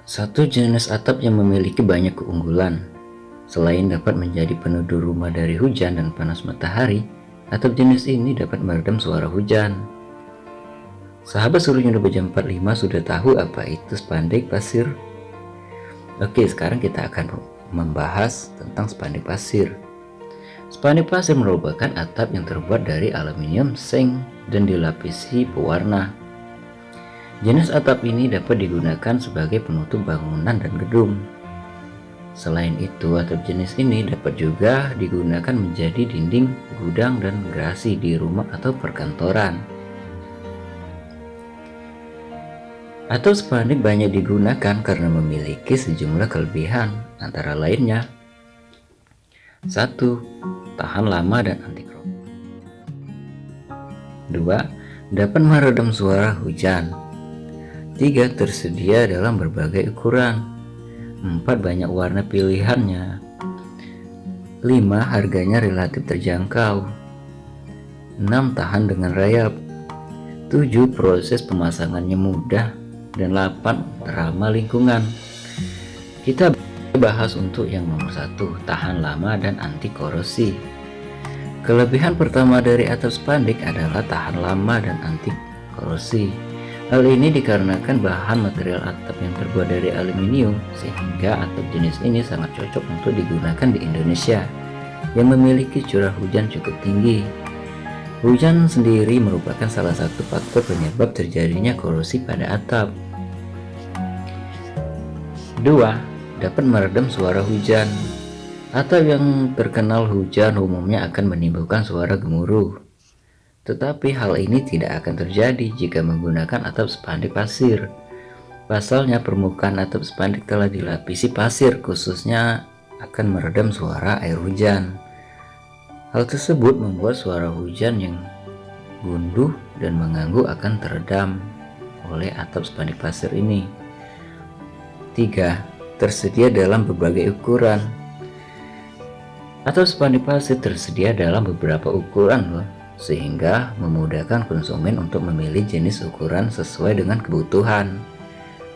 Satu jenis atap yang memiliki banyak keunggulan. Selain dapat menjadi peneduh rumah dari hujan dan panas matahari, atap jenis ini dapat meredam suara hujan. Sahabat Suruh Nyuruh Baja 45 sudah tahu apa itu spanduk pasir? Oke, sekarang kita akan membahas tentang spanduk pasir. Spanduk pasir merupakan atap yang terbuat dari aluminium zinc dan dilapisi pewarna. Jenis atap ini dapat digunakan sebagai penutup bangunan dan gedung. Selain itu, atap jenis ini dapat juga digunakan menjadi dinding, gudang, dan garasi di rumah atau perkantoran. Atap spanduk banyak digunakan karena memiliki sejumlah kelebihan, antara lainnya 1. Tahan lama dan anti krop. 2. Dapat meredam suara hujan. 3. Tersedia dalam berbagai ukuran. 4. Banyak warna pilihannya. 5. Harganya relatif terjangkau. 6. Tahan dengan rayap. 7. Proses pemasangannya mudah. Dan 8. Ramah lingkungan. Kita bahas untuk yang nomor 1, tahan lama dan anti korosi. Kelebihan pertama dari atap spanduk adalah tahan lama dan anti korosi. Hal ini dikarenakan bahan material atap yang terbuat dari aluminium, sehingga atap jenis ini sangat cocok untuk digunakan di Indonesia yang memiliki curah hujan cukup tinggi. Hujan sendiri merupakan salah satu faktor penyebab terjadinya korosi pada atap. 2. Dapat meredam suara hujan. Atap yang terkenal hujan umumnya akan menimbulkan suara gemuruh. Tetapi hal ini tidak akan terjadi jika menggunakan atap spanduk pasir. Pasalnya permukaan atap spanduk telah dilapisi pasir, khususnya akan meredam suara air hujan. Hal tersebut membuat suara hujan yang gunduh dan mengganggu akan teredam oleh atap spanduk pasir ini. 3. Tersedia dalam berbagai ukuran. Atap spanduk pasir tersedia dalam beberapa ukuran loh, sehingga memudahkan konsumen untuk memilih jenis ukuran sesuai dengan kebutuhan.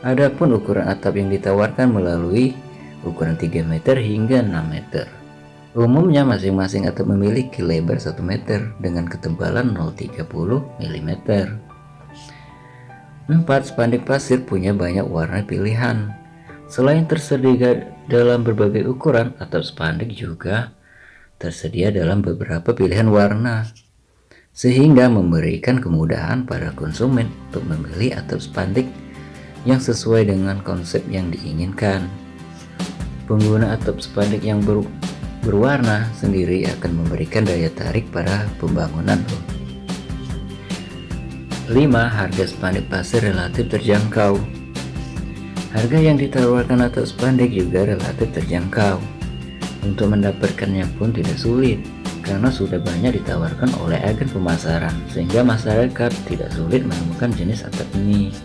Adapun ukuran atap yang ditawarkan melalui ukuran 3 meter hingga 6 meter. Umumnya masing-masing atap memiliki lebar 1 meter dengan ketebalan 0,30 mm. 4. Spanduk pasir punya banyak warna pilihan. Selain tersedia dalam berbagai ukuran, atap spanduk juga tersedia dalam beberapa pilihan warna, sehingga memberikan kemudahan pada konsumen untuk memilih atap spanduk yang sesuai dengan konsep yang diinginkan. Pengguna atap spanduk yang berwarna sendiri akan memberikan daya tarik pada pembangunan. 5. Harga spanduk pasir relatif terjangkau. Harga yang ditawarkan atap spanduk juga relatif terjangkau. Untuk mendapatkannya pun tidak sulit, karena sudah banyak ditawarkan oleh agen pemasaran, sehingga masyarakat tidak sulit menemukan jenis atap ini.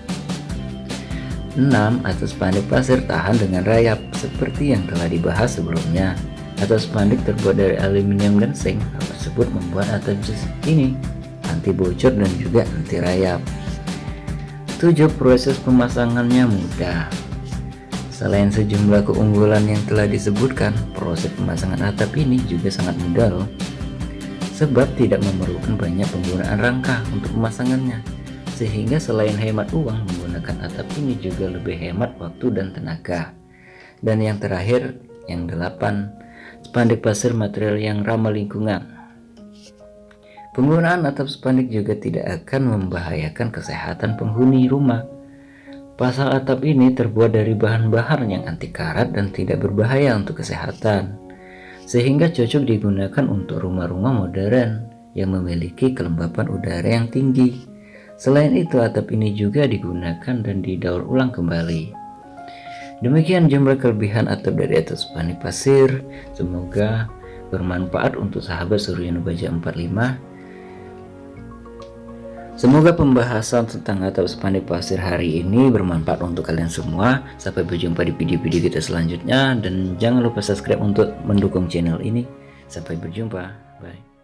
6. Atap spanduk pasir tahan dengan rayap. Seperti yang telah dibahas sebelumnya, atap spanduk terbuat dari aluminium dan zinc. Hal tersebut membuat atap ini anti bocor dan juga anti rayap. 7. Proses pemasangannya mudah. Selain sejumlah keunggulan yang telah disebutkan, proses pemasangan atap ini juga sangat mudah loh, sebab tidak memerlukan banyak penggunaan rangka untuk pemasangannya, sehingga selain hemat uang, menggunakan atap ini juga lebih hemat waktu dan tenaga. Dan yang terakhir, yang 8, spanduk pasir material yang ramah lingkungan. Penggunaan atap spanduk juga tidak akan membahayakan kesehatan penghuni rumah. Pasal atap ini terbuat dari bahan-bahan yang anti karat dan tidak berbahaya untuk kesehatan, sehingga cocok digunakan untuk rumah-rumah modern yang memiliki kelembapan udara yang tinggi. Selain itu, atap ini juga digunakan dan didaur ulang kembali. Demikian jumlah kelebihan atap dari atap spanduk pasir. Semoga bermanfaat untuk sahabat Suruh Nyuruh Baja 45. Semoga pembahasan tentang atap spanduk pasir hari ini bermanfaat untuk kalian semua. Sampai berjumpa di video-video kita selanjutnya, dan jangan lupa subscribe untuk mendukung channel ini. Sampai berjumpa, bye.